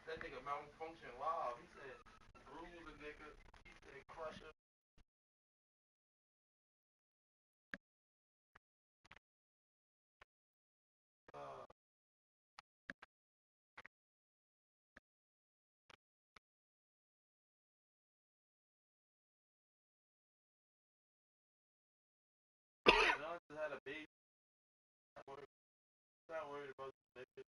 That nigga malfunction live. He said, bruise a nigga. He said, crush him. I just had a baby. Not worried about the nigga.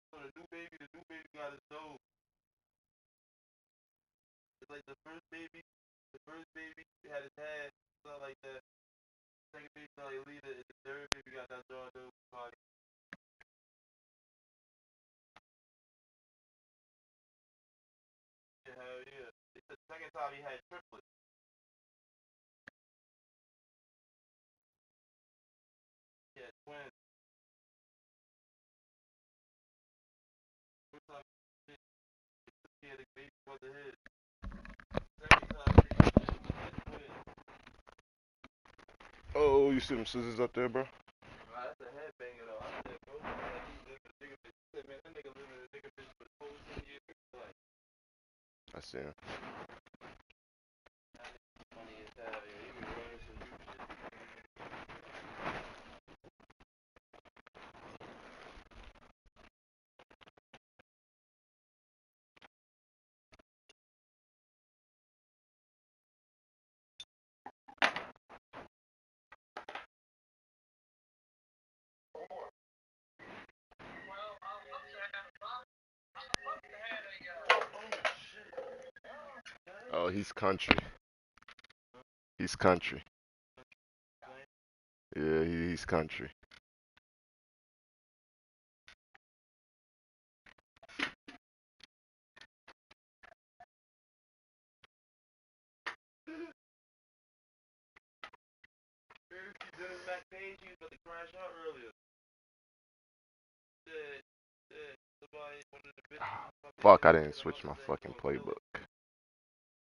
So the new baby got his nose. It's like the first baby had his head, something like that. Second baby like leader, and the third baby got that jaw nose body. Yeah, hell yeah. It's the second time he had triplets. Yeah, twins. First time he had a baby wasn't his. Second time he had twins. Oh, you see them scissors up there, bro? Nah, that's a headbanger though. I said, bro, man, he lived in a nigga bitch. He said, man, that nigga lived in a nigga bitch for the whole 10 years of his life. I see him. That nigga's funny as hell, yo. He be running some new shit. Oh, he's country. He's country. Yeah, he's country. He was about to crash out earlier. Somebody, one of the bitches. Fuck, I didn't switch my fucking playbook.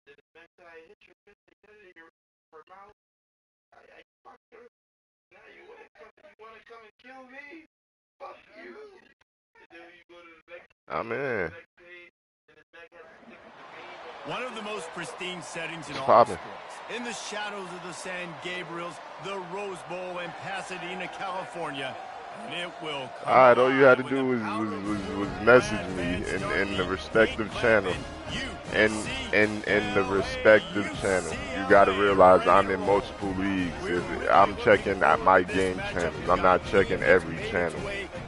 Then the next guy hit your bitch, they cut it in her mouth. I fucked her. Now you wanna come and kill me? Fuck you. And then you go to the next. I'm in. One of the most pristine settings in all sports. In the shadows of the San Gabriels, the Rose Bowl in Pasadena, California. And it will come. Alright, all you had to do was message me in the respective channel. In the respective channel. You gotta realize I'm in multiple leagues. I'm checking at my game channels. I'm not checking every channel.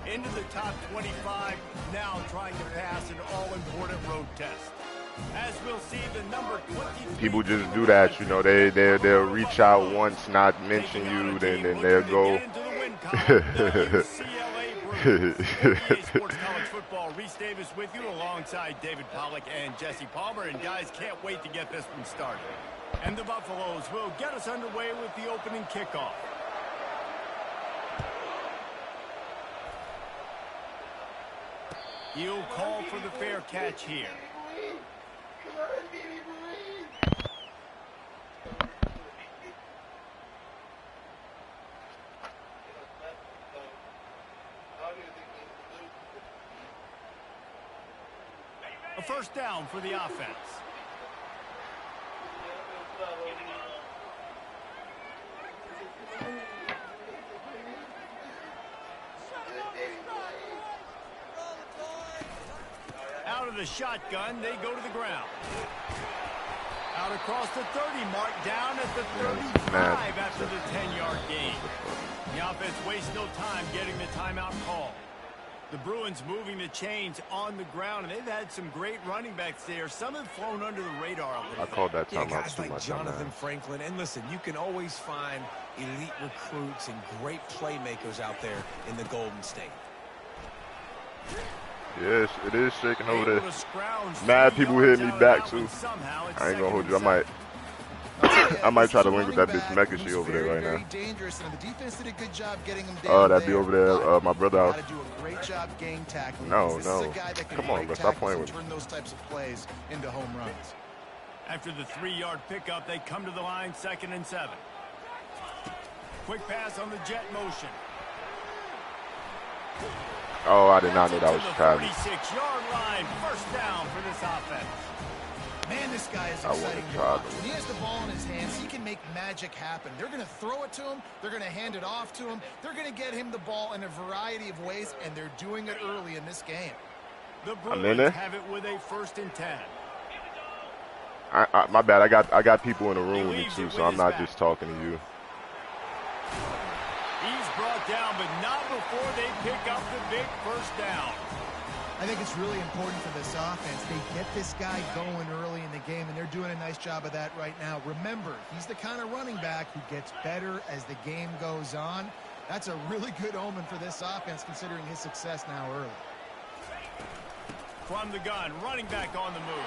Into the top 25, now trying to pass an all-important road test. As we'll see, the number 20. People just do that, you know. They'll reach out once, not mention you, then they'll go. UCLA Sports College Football. Reese Davis with you alongside David Pollack and Jesse Palmer. And guys, can't wait to get this one started. And the Buffaloes will get us underway with the opening kickoff. He'll call for the fair catch here. A first down for the offense. Out of the shotgun, they go to the ground. Out across the 30 mark, down at the 35 after the 10-yard gain. The offense wastes no time getting the timeout call. The Bruins moving the chains on the ground, and they've had some great running backs there. Some have flown under the radar a little bit. I called that timeout guys too like much. Jonathan Franklin. And listen, you can always find elite recruits and great playmakers out there in the Golden State. Yes, it is shaking over there. Mad people hitting me back too. I ain't gonna hold you. I might try to link with that bitch Mecca she over there right now. Oh, that'd be over there, my brother house. No. Come on, bro, stop playing with me. After the 3-yard pickup, they come to the line, 2nd and 7. Quick pass on the jet motion. Oh, I did not know that was Chicago. 46-yard line, first down for this offense. Man, this guy is exciting to watch. When he has the ball in his hands, he can make magic happen. They're going to throw it to him. They're going to hand it off to him. They're going to get him the ball in a variety of ways, and they're doing it early in this game. The Bruins have it with a 1st and 10. My bad. I got people in the room with me too, so I'm not just talking to you. He's brought down, but not before they pick up the big first down. I think it's really important for this offense. They get this guy going early in the game, and they're doing a nice job of that right now. Remember, he's the kind of running back who gets better as the game goes on. That's a really good omen for this offense, considering his success now early. From the gun, running back on the move.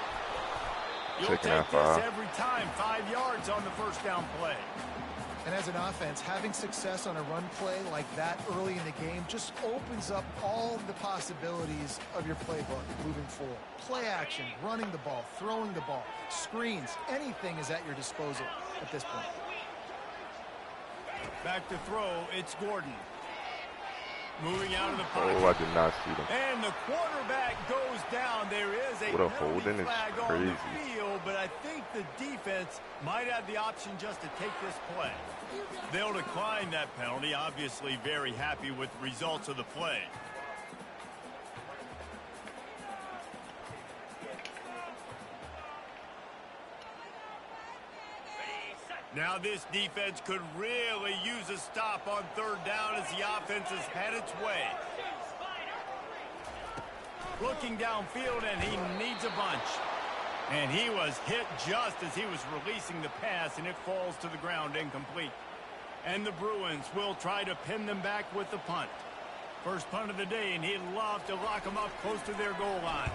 You'll Taking take this every time. 5 yards on the first down play. And as an offense, having success on a run play like that early in the game just opens up all the possibilities of your playbook moving forward. Play action, running the ball, throwing the ball, screens, anything is at your disposal at this point. Back to throw, it's Gordon. Moving out of the pocket. Oh, I did not see them. And the quarterback goes down. There is a holding is flag crazy. on the field, but I think the defense might have the option just to take this play. They'll decline that penalty. Obviously very happy with the results of the play. Now this defense could really use a stop on 3rd down as the offense has had its way. Looking downfield, and he needs a bunch. And he was hit just as he was releasing the pass, and it falls to the ground incomplete. And the Bruins will try to pin them back with the punt. First punt of the day, and he'd love to lock them up close to their goal line.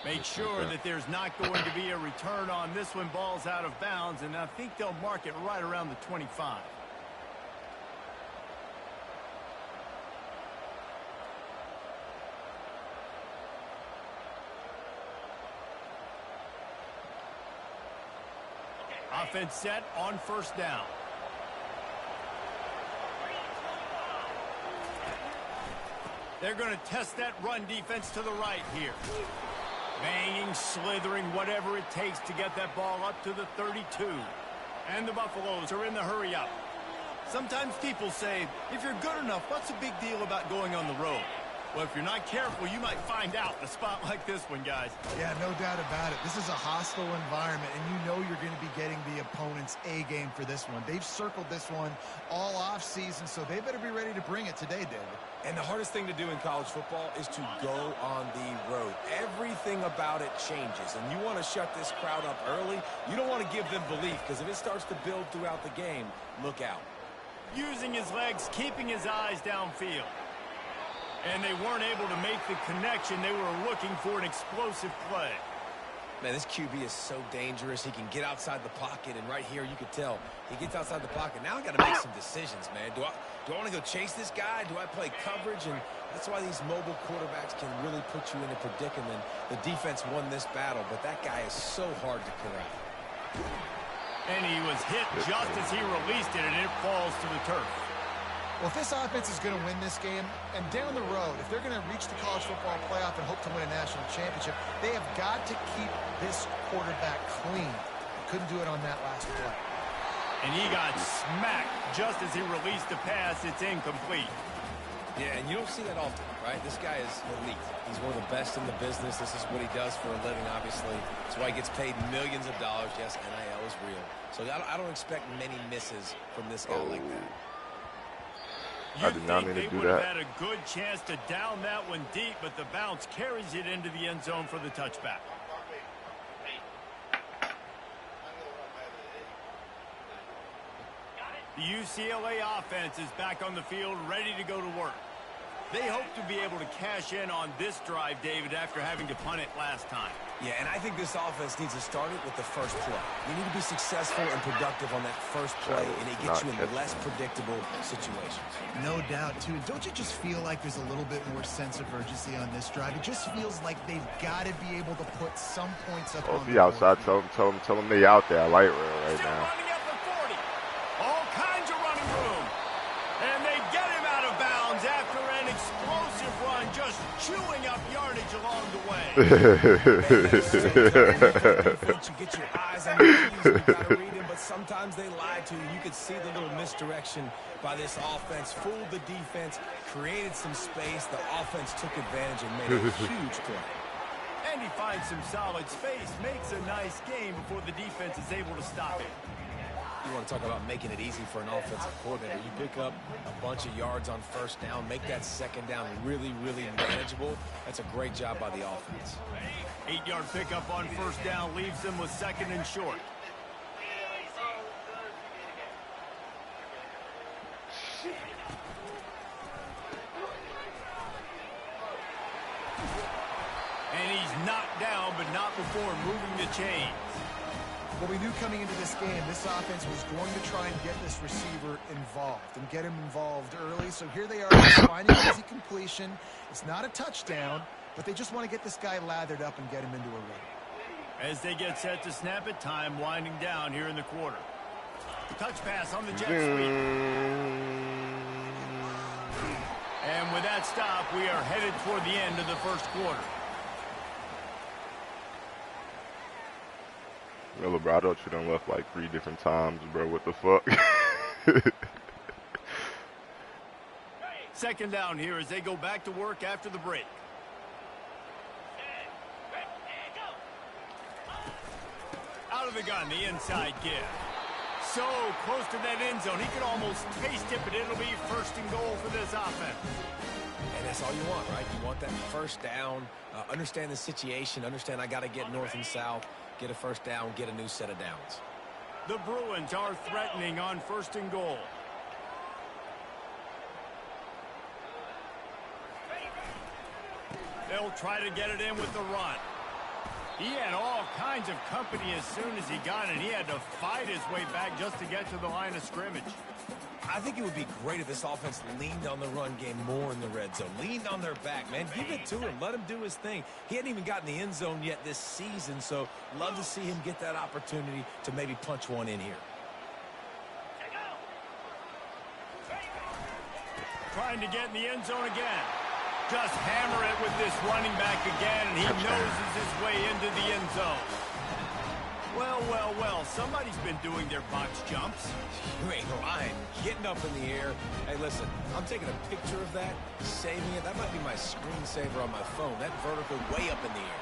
Make sure that there's not going to be a return on this one. Ball's out of bounds, and I think they'll mark it right around the 25. Offense set on 1st down. They're going to test that run defense to the right here. Banging, slithering, whatever it takes to get that ball up to the 32. And the Buffaloes are in the hurry up. Sometimes people say, if you're good enough, what's the big deal about going on the road? Well, if you're not careful, you might find out in a spot like this one, guys. Yeah, no doubt about it. This is a hostile environment, and you know you're going to be getting the opponent's A game for this one. They've circled this one all off season, so they better be ready to bring it today, David. And the hardest thing to do in college football is to go on the road. Everything about it changes, and you want to shut this crowd up early. You don't want to give them belief, because if it starts to build throughout the game, look out. Using his legs, keeping his eyes downfield. And they weren't able to make the connection. They were looking for an explosive play. Man, this QB is so dangerous. He can get outside the pocket, and right here you could tell he gets outside the pocket. Now I got to make some decisions, man. Do I want to go chase this guy? Do I play coverage? And that's why these mobile quarterbacks can really put you in a predicament. The defense won this battle, but that guy is so hard to corral. And he was hit just as he released it, and it falls to the turf. Well, if this offense is going to win this game, and down the road, if they're going to reach the college football playoff and hope to win a national championship, they have got to keep this quarterback clean. Couldn't do it on that last play. And he got smacked just as he released the pass. It's incomplete. Yeah, and you don't see that often, right? This guy is elite. He's one of the best in the business. This is what he does for a living, obviously. That's why he gets paid millions of dollars. Yes, NIL is real. So I don't expect many misses from this guy like that. I did not mean to do that. They would have had a good chance to down that one deep, but the bounce carries it into the end zone for the touchback. The UCLA offense is back on the field, ready to go to work. They hope to be able to cash in on this drive, David, after having to punt it last time. Yeah, and I think this offense needs to start it with the first play. You need to be successful and productive on that first play, and it gets you in less predictable situations. No doubt, too. Don't you just feel like there's a little bit more sense of urgency on this drive? It just feels like they've got to be able to put some points up on the board. Outside, tell them they out there. Light rail right now. Running up the 40. All kinds of running room. And they get it You get your eyes on your keys, you gotta read them, but sometimes they lie to you. You could see the little misdirection by this offense, fooled the defense, created some space. The offense took advantage and made a huge play. And he finds some solid space, makes a nice game before the defense is able to stop it. You want to talk about making it easy for an offensive coordinator. You pick up a bunch of yards on first down, make that second down really, really manageable. That's a great job by the offense. 8-yard pickup on first down leaves them with second and short. And he's knocked down, but not before moving the chains. Well, we knew coming into this game, this offense was going to try and get this receiver involved and get him involved early. So here they are finding an easy completion. It's not a touchdown, but they just want to get this guy lathered up and get him into a rhythm. As they get set to snap it, time winding down here in the quarter. Touch pass on the jet sweep. And with that stop, we are headed toward the end of the first quarter. Well, bro, I thought you done left like 3 different times, bro. What the fuck? Second down here as they go back to work after the break. Out of the gun, the inside give. So close to that end zone, he could almost taste it, but it'll be first and goal for this offense. And that's all you want, right? You want that first down, understand the situation, understand I got to get north and south, get a first down, get a new set of downs. The Bruins are threatening on first and goal. They'll try to get it in with the run. He had all kinds of company as soon as he got it. He had to fight his way back just to get to the line of scrimmage. I think it would be great if this offense leaned on the run game more in the red zone. Leaned on their back, man. Give it to him. Let him do his thing. He hadn't even gotten the end zone yet this season, so love to see him get that opportunity to maybe punch one in here. Trying to get in the end zone again. Just hammer it with this running back again, and he noses his way into the end zone. Well, well, well, somebody's been doing their box jumps. You ain't lying. Getting up in the air. Hey, listen, I'm taking a picture of that, saving it. That might be my screensaver on my phone. That vertical way up in the air.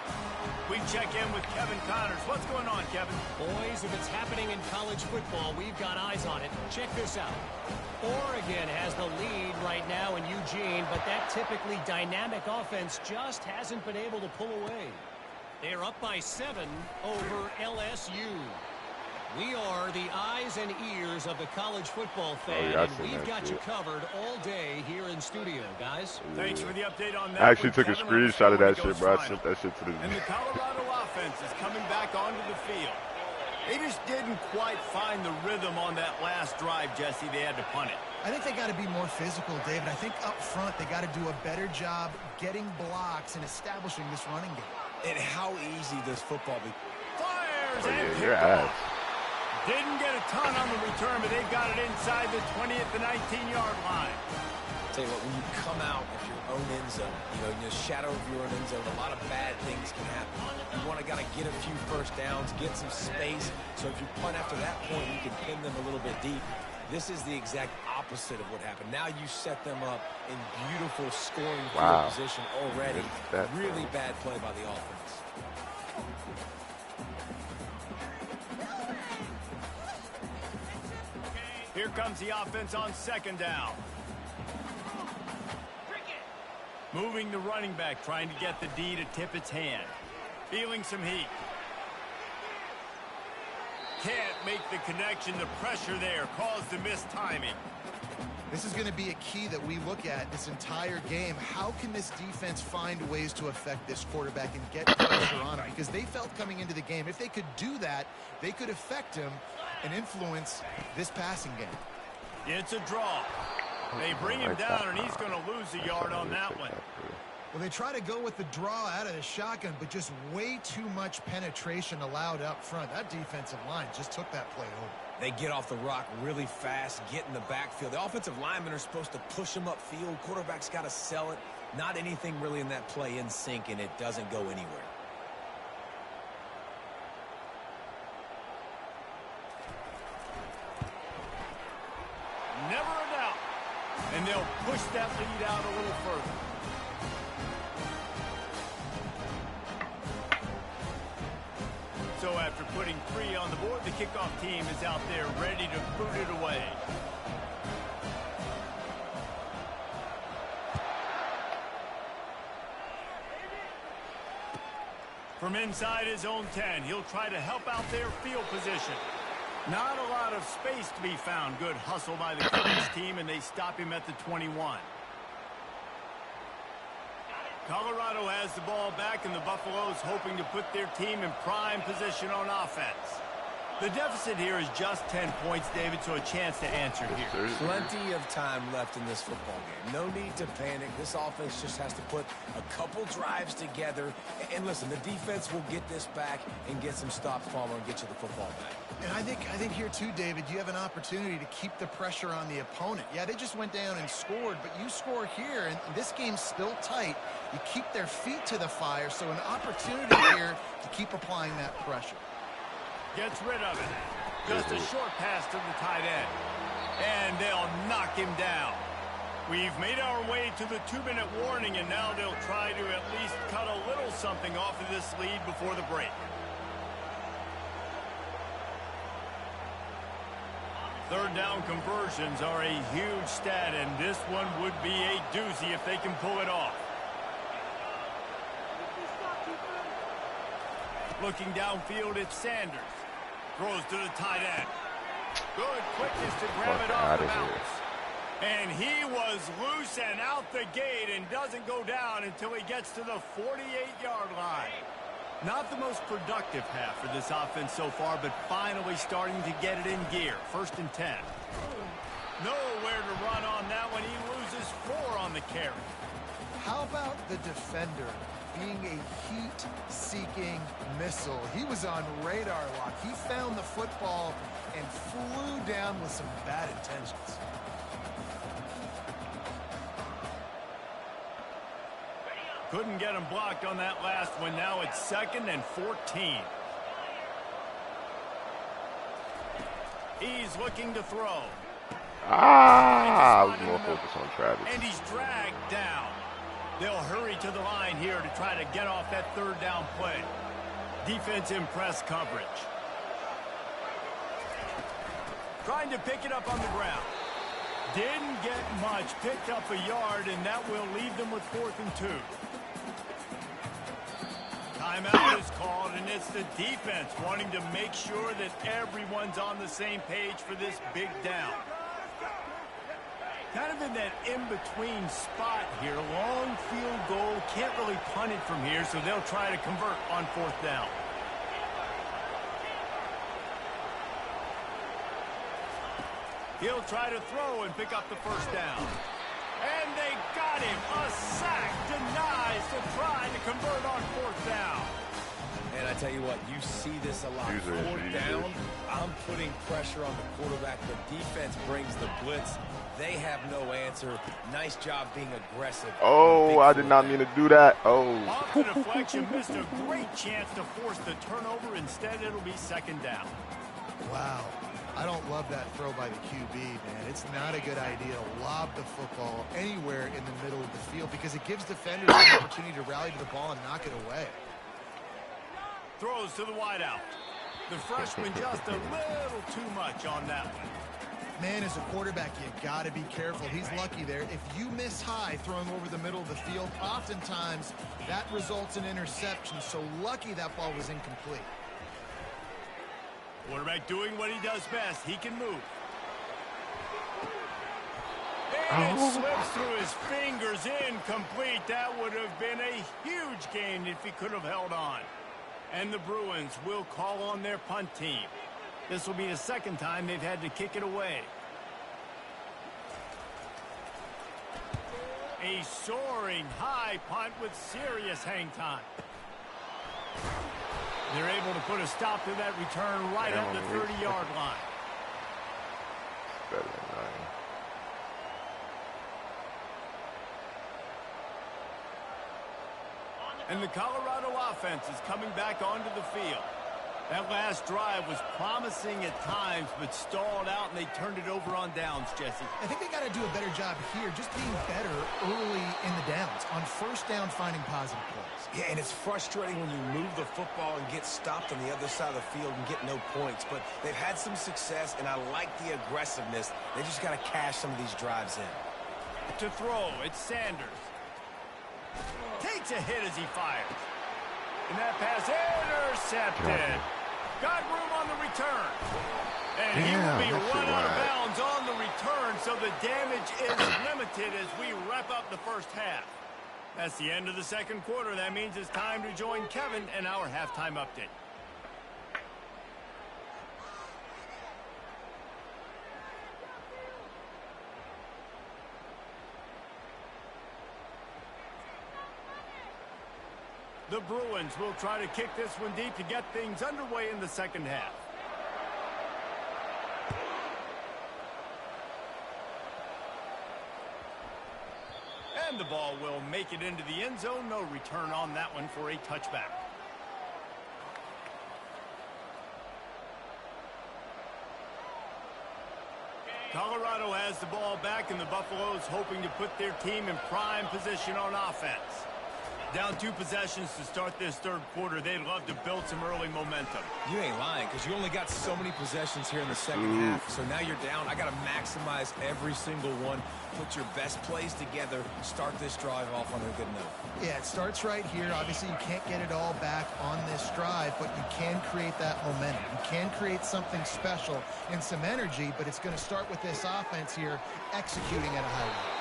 We check in with Kevin Connors. What's going on, Kevin? Boys, if it's happening in college football, we've got eyes on it. Check this out. Oregon has the lead right now in Eugene, but that typically dynamic offense just hasn't been able to pull away. They're up by 7 over LSU. We are the eyes and ears of the college football fan, and we've got you covered all day here in studio, guys. Thanks for the update on that. I actually took a screenshot of that shit, bro. I sent that shit to the... And the Colorado offense is coming back onto the field. They just didn't quite find the rhythm on that last drive, Jesse. They had to punt it. I think they got to be more physical, David. I think up front they got to do a better job getting blocks and establishing this running game. And how easy does football be? Fires and your picked ass. off. Didn't get a ton on the return, but they got it inside the 20 at the 19-yard line. Tell you what, when you come out of your own end zone, in the shadow of your own end zone, a lot of bad things can happen. You want to get a few first downs, get some space, so if you punt after that point, you can pin them a little bit deep. This is the exact opposite of what happened. Now you set them up in beautiful scoring field position already. Really bad play by the offense. Here comes the offense on second down. Moving the running back, trying to get the D to tip its hand. Feeling some heat. Can't make the connection. The pressure there caused the missed timing. This is going to be a key that we look at this entire game. How can this defense find ways to affect this quarterback and get pressure on him? Because they felt coming into the game, if they could do that, they could affect him and influence this passing game. It's a draw. They bring him down, and he's going to lose a yard on that one. Well, they try to go with the draw out of the shotgun, but just way too much penetration allowed up front. That defensive line just took that play over. They get off the rock really fast, get in the backfield. The offensive linemen are supposed to push them upfield. Quarterback's got to sell it. Not anything really in that play in sync, and it doesn't go anywhere. Never a doubt. And they'll push that lead out a little further. So after putting 3 on the board, the kickoff team is out there ready to boot it away. From inside his own 10, he'll try to help out their field position. Not a lot of space to be found. Good hustle by the coverage team, and they stop him at the 21. Colorado has the ball back, and the Buffaloes hoping to put their team in prime position on offense. The deficit here is just 10 points, David, so a chance to answer here. Plenty of time left in this football game. No need to panic. This offense just has to put a couple drives together. And listen, the defense will get this back and get some stops, Palmer, and get you the football back. And I think here too, David, you have an opportunity to keep the pressure on the opponent. Yeah, they just went down and scored, but you score here, and this game's still tight. You keep their feet to the fire, so an opportunity here to keep applying that pressure. Gets rid of it. Just a short pass to the tight end. And they'll knock him down. We've made our way to the 2-minute warning, and now they'll try to at least cut a little something off of this lead before the break. Third down conversions are a huge stat, and this one would be a doozy if they can pull it off. Looking downfield, it's Sanders. Throws to the tight end. Good quickness to grab it off the bounce. And he was loose and out the gate and doesn't go down until he gets to the 48-yard line. Not the most productive half for this offense so far, but finally starting to get it in gear. 1st and 10. Nowhere to run on that one. He loses 4 on the carry. How about the defender being a heat-seeking missile? He was on radar lock. He found the football and flew down with some bad intentions. Couldn't get him blocked on that last one. Now it's 2nd and 14. He's looking to throw. I was more focused on Travis. And he's dragged down. They'll hurry to the line here to try to get off that 3rd down play. Defense in press coverage. Trying to pick it up on the ground. Didn't get much. Picked up a yard, and that will leave them with 4th and 2. Timeout is called, and it's the defense wanting to make sure that everyone's on the same page for this big down. Kind of in that in-between spot here. Long field goal. Can't really punt it from here, so they'll try to convert on 4th down. He'll try to throw and pick up the 1st down. And they got him. A sack denies to try to convert on 4th down. And I tell you what, you see this a lot. 4th down, I'm putting pressure on the quarterback. The defense brings the blitz. They have no answer. Nice job being aggressive. Oh, I did not mean to do that. Oh. Off the deflection, missed a great chance to force the turnover. Instead, it'll be 2nd down. Wow. I don't love that throw by the QB, man. It's not a good idea to lob the football anywhere in the middle of the field because it gives defenders an opportunity to rally to the ball and knock it away. Throws to the wideout. The freshman just a little too much on that one. Man, as a quarterback, you got to be careful. He's lucky there. If you miss high throwing over the middle of the field, oftentimes that results in interception. So lucky that ball was incomplete. Quarterback doing what he does best. He can move. And it slips through his fingers, incomplete. That would have been a huge gain if he could have held on. And the Bruins will call on their punt team. This will be the 2nd time they've had to kick it away. A soaring high punt with serious hang time. They're able to put a stop to that return right at the 30-yard line. Better than 9. And the Colorado offense is coming back onto the field. That last drive was promising at times, but stalled out, and they turned it over on downs, Jesse. I think they got to do a better job here, just being better early in the downs, on first down finding positive plays. Yeah, and it's frustrating when you move the football and get stopped on the other side of the field and get no points. But they've had some success, and I like the aggressiveness. They just got to cash some of these drives in. To throw, it's Sanders. Takes a hit as he fires. And that pass intercepted. Got room on the return. And he will be run out of bounds on the return, so the damage is limited as we wrap up the first half. That's the end of the second quarter. That means it's time to join Kevin in our halftime update. The Bruins will try to kick this one deep to get things underway in the second half. And the ball will make it into the end zone. No return on that one for a touchback. Colorado has the ball back, and the Buffaloes hoping to put their team in prime position on offense. Down 2 possessions to start this third quarter. They'd love to build some early momentum. You ain't lying, because you only got so many possessions here in the second half. So now you're down. I got to maximize every single one. Put your best plays together. Start this drive off on a good note. Yeah, it starts right here. Obviously, you can't get it all back on this drive, but you can create that momentum. You can create something special and some energy, but it's going to start with this offense here executing at a high rate.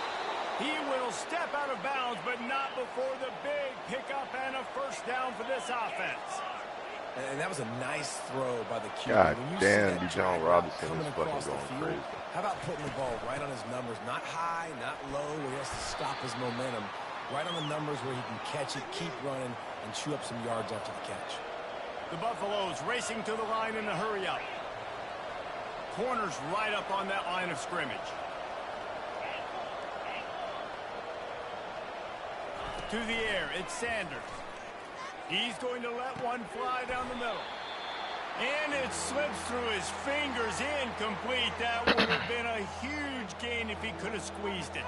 He will step out of bounds, but not before the big pickup and a first down for this offense. And that was a nice throw by the QB. God damn, Bijan Robinson is fucking going crazy. How about putting the ball right on his numbers? Not high, not low, where he has to stop his momentum. Right on the numbers where he can catch it, keep running, and chew up some yards after the catch. The Buffaloes racing to the line in a hurry up. Corners right up on that line of scrimmage. To the air, it's Sanders. He's going to let one fly down the middle. And it slips through his fingers, incomplete. That would have been a huge gain if he could have squeezed it.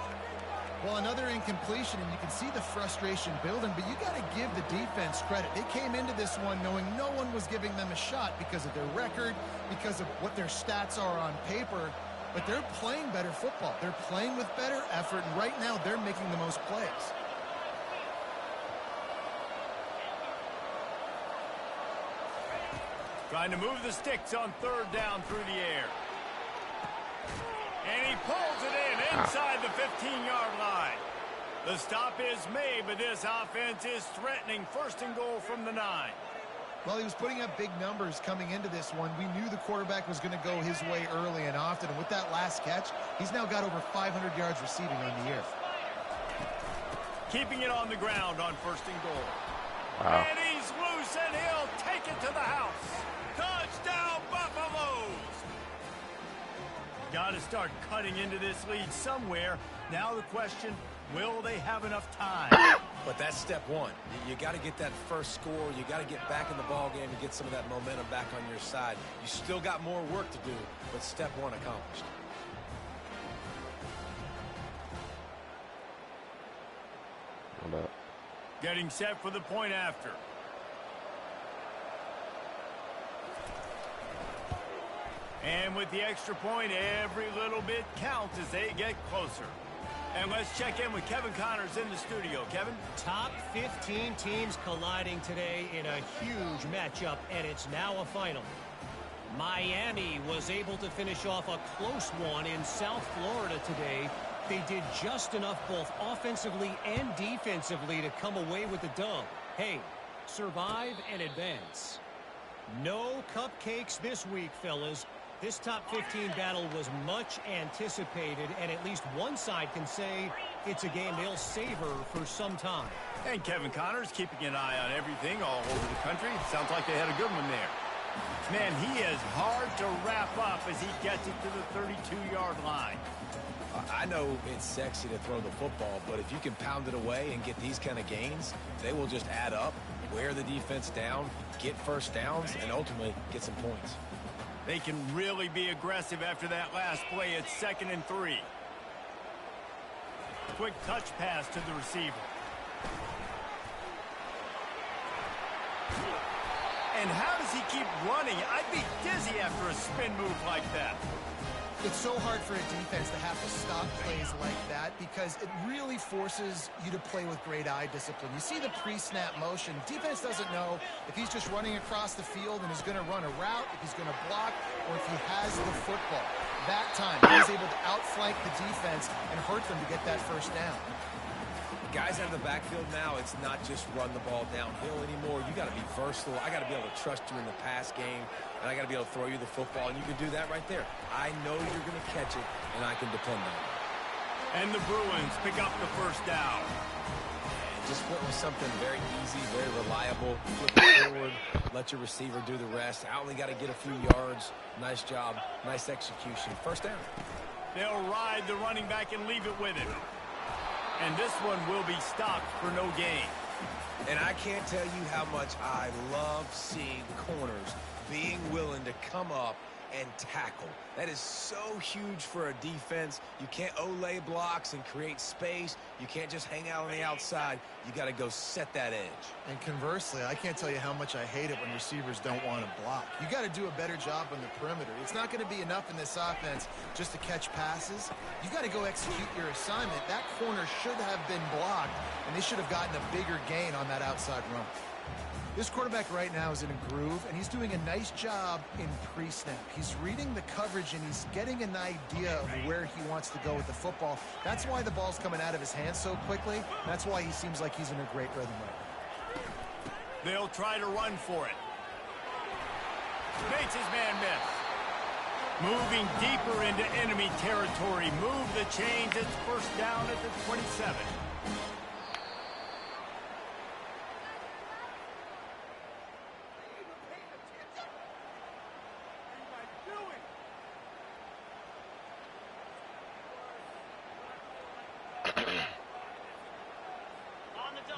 Well, another incompletion, and you can see the frustration building, but you got to give the defense credit. They came into this one knowing no one was giving them a shot because of their record, because of what their stats are on paper, but they're playing better football. They're playing with better effort, and right now they're making the most plays. Trying to move the sticks on third down through the air. And he pulls it in inside the 15-yard line. The stop is made, but this offense is threatening first and goal from the 9. Well, he was putting up big numbers coming into this one. We knew the quarterback was going to go his way early and often, and with that last catch, he's now got over 500 yards receiving on the year. Keeping it on the ground on first and goal. Wow. And he's loose, and he'll take it to the house. Touchdown, Buffaloes! Got to start cutting into this lead somewhere. Now the question, will they have enough time? But that's step one. You got to get that first score. You got to get back in the ball game and get some of that momentum back on your side. You still got more work to do, but step one accomplished. Getting set for the point after. And with the extra point, every little bit counts as they get closer. And let's check in with Kevin Connors in the studio. Kevin? Top 15 teams colliding today in a huge matchup, and it's now a final. Miami was able to finish off a close one in South Florida today. They did just enough both offensively and defensively to come away with the dub. Hey, survive and advance. No cupcakes this week, fellas. This top 15 battle was much anticipated, and at least one side can say it's a game they'll savor for some time. And Kevin Connors keeping an eye on everything all over the country. Sounds like they had a good one there. Man, he is hard to wrap up as he gets it to the 32-yard line. I know it's sexy to throw the football, but if you can pound it away and get these kind of gains, they will just add up, wear the defense down, get first downs, and ultimately get some points. They can really be aggressive after that last play. It's 2nd and 3. Quick touch pass to the receiver. And how does he keep running? I'd be dizzy after a spin move like that. It's so hard for a defense to have to stop plays like that because it really forces you to play with great eye discipline. You see the pre-snap motion. Defense doesn't know if he's just running across the field and is going to run a route, if he's going to block, or if he has the football. That time, he's able to outflank the defense and hurt them to get that first down. Guys out of the backfield now, it's not just run the ball downhill anymore. You got to be versatile. I got to be able to trust you in the pass game, and I got to be able to throw you the football, and you can do that right there. I know you're going to catch it, and I can depend on it. And the Bruins pick up the first down. And just went with something very easy, very reliable. Flip it forward, let your receiver do the rest. I only got to get a few yards. Nice job, nice execution. First down. They'll ride the running back and leave it with him. And this one will be stopped for no gain. And I can't tell you how much I love seeing corners being willing to come up and tackle. That is so huge for a defense. You can't Olay blocks and create space. You can't just hang out on the outside. You got to go set that edge. And conversely, I can't tell you how much I hate it when receivers don't want to block. You got to do a better job on the perimeter. It's not going to be enough in this offense just to catch passes. You got to go execute your assignment. That corner should have been blocked, and they should have gotten a bigger gain on that outside run. This quarterback right now is in a groove, and he's doing a nice job in pre-snap. He's reading the coverage, and he's getting an idea of where he wants to go with the football. That's why the ball's coming out of his hands so quickly. That's why he seems like he's in a great rhythm right now. They'll try to run for it. Makes his man miss. Moving deeper into enemy territory. Move the chains. It's first down at the 27.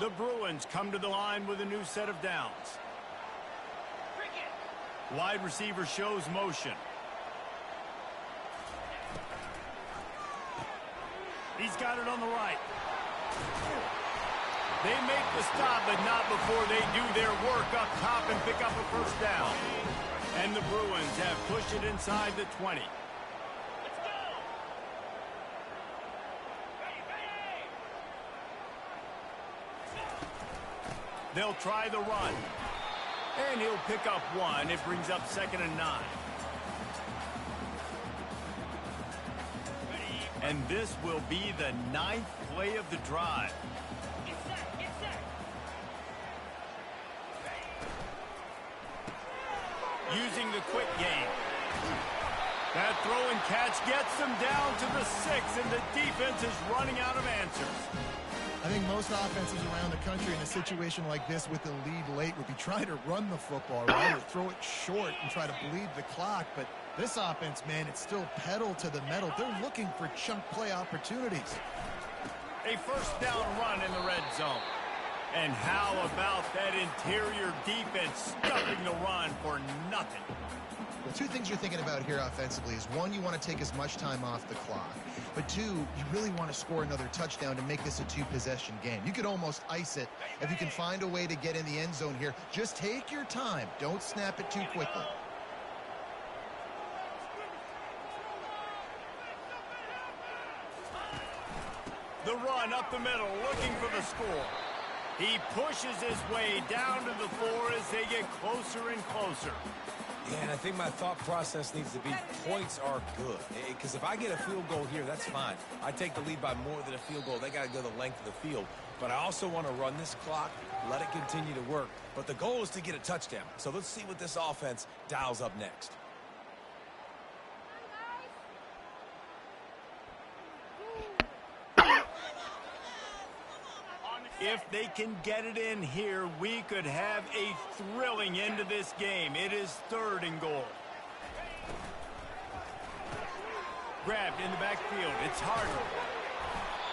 The Bruins come to the line with a new set of downs. Wide receiver shows motion. He's got it on the right. They make the stop, but not before they do their work up top and pick up a first down. And the Bruins have pushed it inside the 20. They'll try the run. And he'll pick up one. It brings up 2nd and 9. And this will be the 9th play of the drive. Using the quick game. That throw and catch gets them down to the 6, and the defense is running out of answers. I think most offenses around the country in a situation like this with the lead late would be trying to run the football, right? Or throw it short and try to bleed the clock. But this offense, man, it's still pedal to the metal. They're looking for chunk play opportunities. A first down run in the red zone. And how about that interior defense stuffing the run for nothing? Well, two things you're thinking about here offensively is, one, you want to take as much time off the clock. But two, you really want to score another touchdown to make this a two-possession game. You could almost ice it if you can find a way to get in the end zone here. Just take your time. Don't snap it too quickly. The run up the middle, looking for the score. He pushes his way down to the floor as they get closer and closer. Yeah, and I think my thought process needs to be points are good. Because if I get a field goal here, that's fine. I take the lead by more than a field goal. They got to go the length of the field. But I also want to run this clock, let it continue to work. But the goal is to get a touchdown. So let's see what this offense dials up next. If they can get it in here, we could have a thrilling end to this game. It is 3rd and goal. Grabbed in the backfield. It's Harder.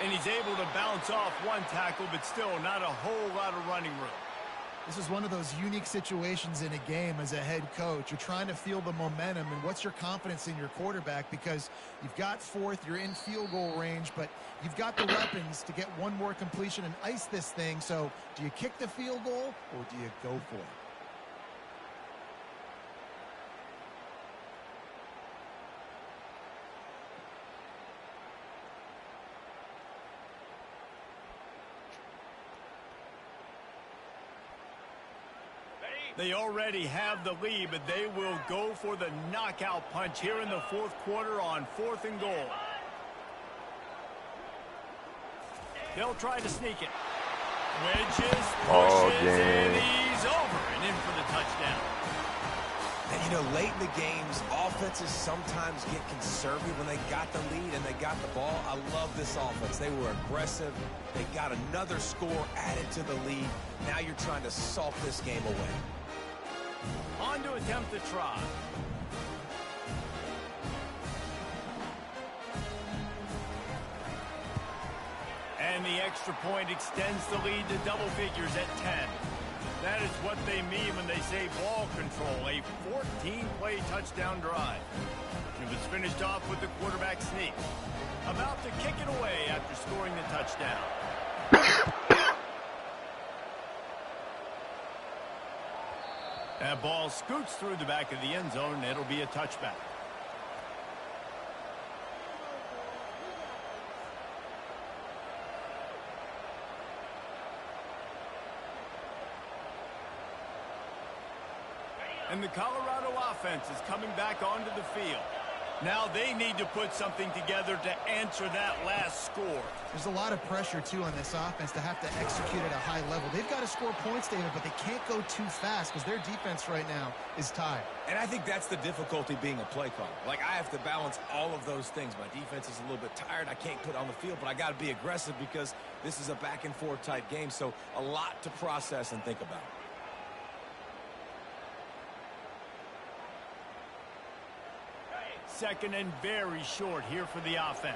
And he's able to bounce off one tackle, but still not a whole lot of running room. This is one of those unique situations in a game as a head coach. You're trying to feel the momentum, and what's your confidence in your quarterback? Because you've got 4th, you're in field goal range, but you've got the weapons to get one more completion and ice this thing. So do you kick the field goal or do you go for it? They already have the lead, but they will go for the knockout punch here in the 4th quarter on 4th and goal. They'll try to sneak it. Wedges, pushes, and he's over and in for the touchdown. And, you know, late in the games, offenses sometimes get conservative when they got the lead and they got the ball. I love this offense. They were aggressive. They got another score added to the lead. Now you're trying to salt this game away. On to attempt the try. And the extra point extends the lead to double figures at 10. That is what they mean when they say ball control, a 14-play touchdown drive. It was finished off with the quarterback sneak. About to kick it away after scoring the touchdown. That ball scoots through the back of the end zone, and it'll be a touchback. And the Colorado offense is coming back onto the field. Now they need to put something together to answer that last score. There's a lot of pressure, too, on this offense to have to execute at a high level. They've got to score points, David, but they can't go too fast because their defense right now is tied. And I think that's the difficulty being a play caller. Like, I have to balance all of those things. My defense is a little bit tired. I can't put it on the field, but I got to be aggressive because this is a back-and-forth type game, so a lot to process and think about. Second and very short here for the offense.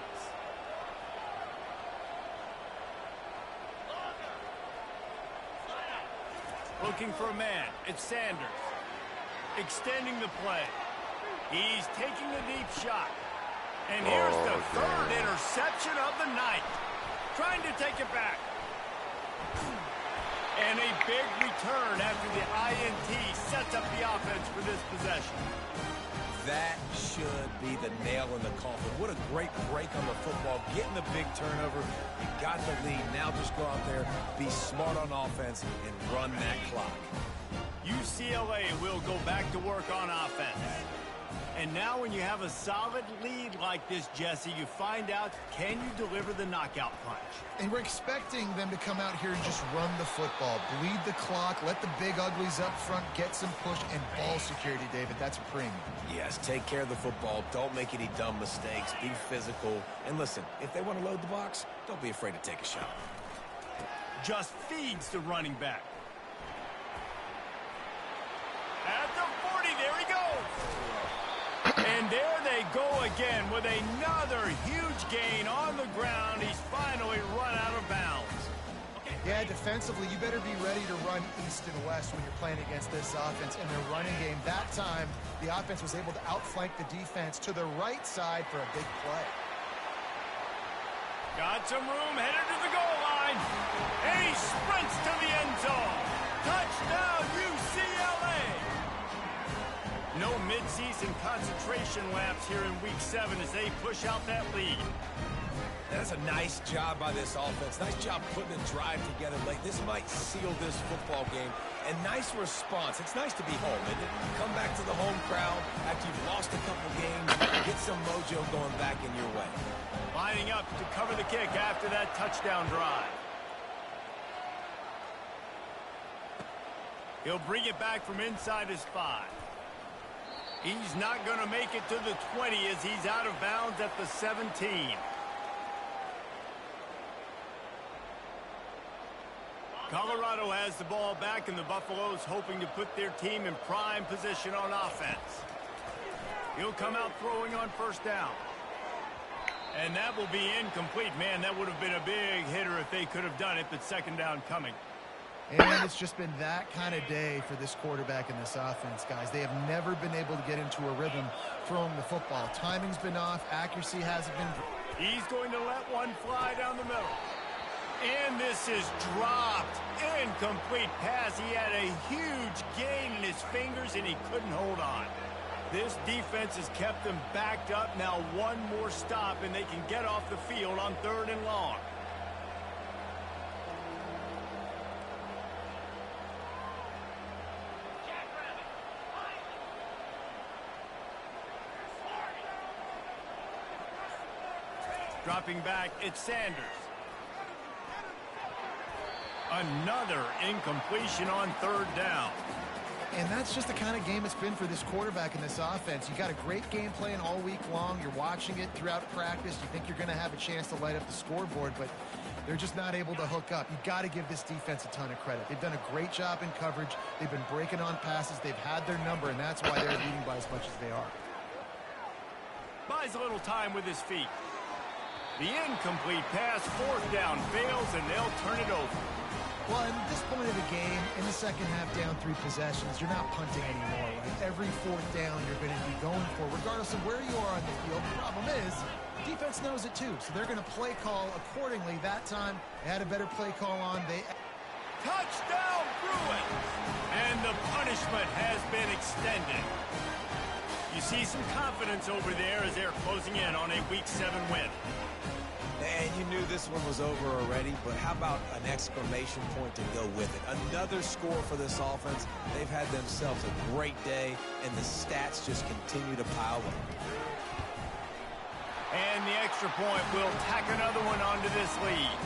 Looking for a man. It's Sanders. Extending the play. He's taking a deep shot. And here's the 3rd interception of the night. Trying to take it back. And a big return after the INT sets up the offense for this possession. That should be the nail in the coffin. What a great break on the football. Getting the big turnover. You got the lead. Now just go out there, be smart on offense, and run that clock. UCLA will go back to work on offense. And now when you have a solid lead like this, Jesse, you find out, can you deliver the knockout punch? And we're expecting them to come out here and just run the football, bleed the clock, let the big uglies up front get some push, and ball security, David. That's a premium. Yes, take care of the football. Don't make any dumb mistakes. Be physical. And listen, if they want to load the box, don't be afraid to take a shot. Just feeds the running back. At the 40, there he goes. And there they go again with another huge gain on the ground. He's finally run out of bounds. Yeah, defensively, you better be ready to run east and west when you're playing against this offense in their running game. That time, the offense was able to outflank the defense to the right side for a big play. Got some room, headed to the goal line. And he sprints to the end zone. Touchdown, UCLA. No midseason concentration laps here in Week 7 as they push out that lead. That's a nice job by this offense. Nice job putting a drive together late. This might seal this football game. And nice response. It's nice to be home, isn't it? Come back to the home crowd after you've lost a couple games. Get some mojo going back in your way. Lining up to cover the kick after that touchdown drive. He'll bring it back from inside his 5. He's not going to make it to the 20 as he's out of bounds at the 17. Colorado has the ball back, and the Buffaloes hoping to put their team in prime position on offense. He'll come out throwing on first down. And that will be incomplete. Man, that would have been a big hitter if they could have done it, but second down coming. And it's just been that kind of day for this quarterback and this offense, guys. They have never been able to get into a rhythm throwing the football. Timing's been off. Accuracy hasn't been. He's going to let one fly down the middle. And this is dropped. Incomplete pass. He had a huge gain in his fingers, and he couldn't hold on. This defense has kept them backed up. Now one more stop, and they can get off the field on 3rd and long. Dropping back, it's Sanders. Another incompletion on 3rd down. And that's just the kind of game it's been for this quarterback and this offense. You got a great game plan all week long. You're watching it throughout practice. You think you're going to have a chance to light up the scoreboard, but they're just not able to hook up. You got to give this defense a ton of credit. They've done a great job in coverage. They've been breaking on passes. They've had their number, and that's why they're leading by as much as they are. Buys a little time with his feet. The incomplete pass, 4th down, fails, and they'll turn it over. Well, at this point of the game, in the second half, down 3 possessions, you're not punting anymore, right? Every 4th down you're going to be going for, regardless of where you are on the field. The problem is, defense knows it too, so they're going to play call accordingly. That time, they had a better play call on. Touchdown, Bruins! And the punishment has been extended. You see some confidence over there as they're closing in on a Week 7 win. And you knew this one was over already, but how about an exclamation point to go with it? Another score for this offense. They've had themselves a great day, and the stats just continue to pile up. And the extra point will tack another one onto this lead.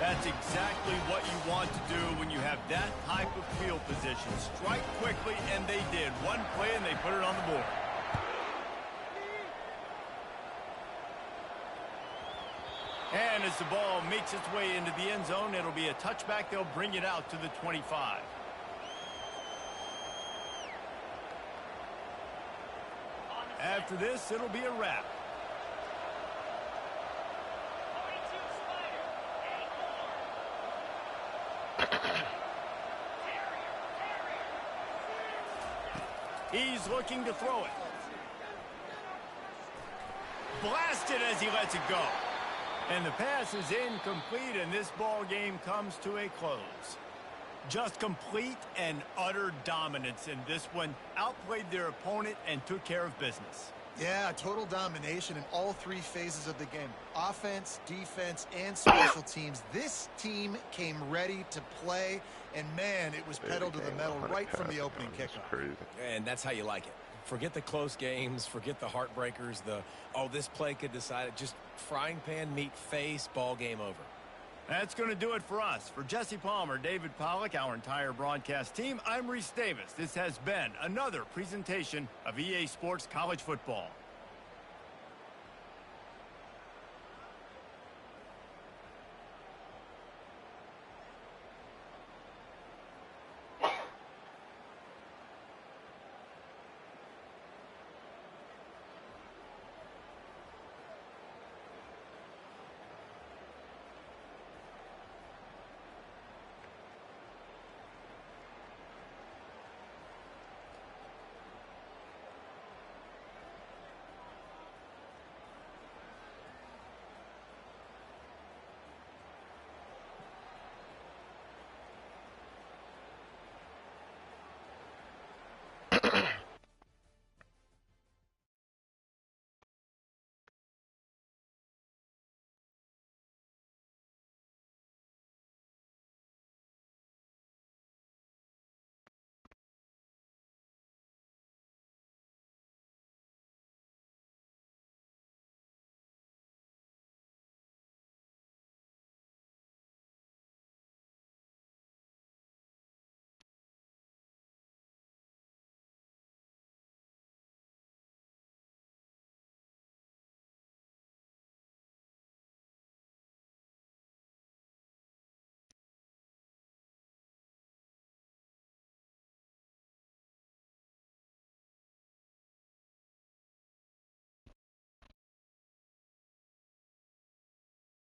That's exactly what you want to do when you have that type of field position. Strike quickly, and they did. One play, and they put it on the board. And as the ball makes its way into the end zone, it'll be a touchback. They'll bring it out to the 25. After this, it'll be a wrap. He's looking to throw it. Blasted as he lets it go. And the pass is incomplete, and this ball game comes to a close. Just complete and utter dominance in this one. Outplayed their opponent and took care of business. Yeah, total domination in all 3 phases of the game. Offense, defense, and special teams. This team came ready to play, and man, it was pedal to the metal right from the opening kickoff. And that's how you like it. Forget the close games, forget the heartbreakers, this play could decide it. Just frying pan, meat face, ball game over. That's going to do it for us. For Jesse Palmer, David Pollack, our entire broadcast team, I'm Reese Davis. This has been another presentation of EA Sports College Football.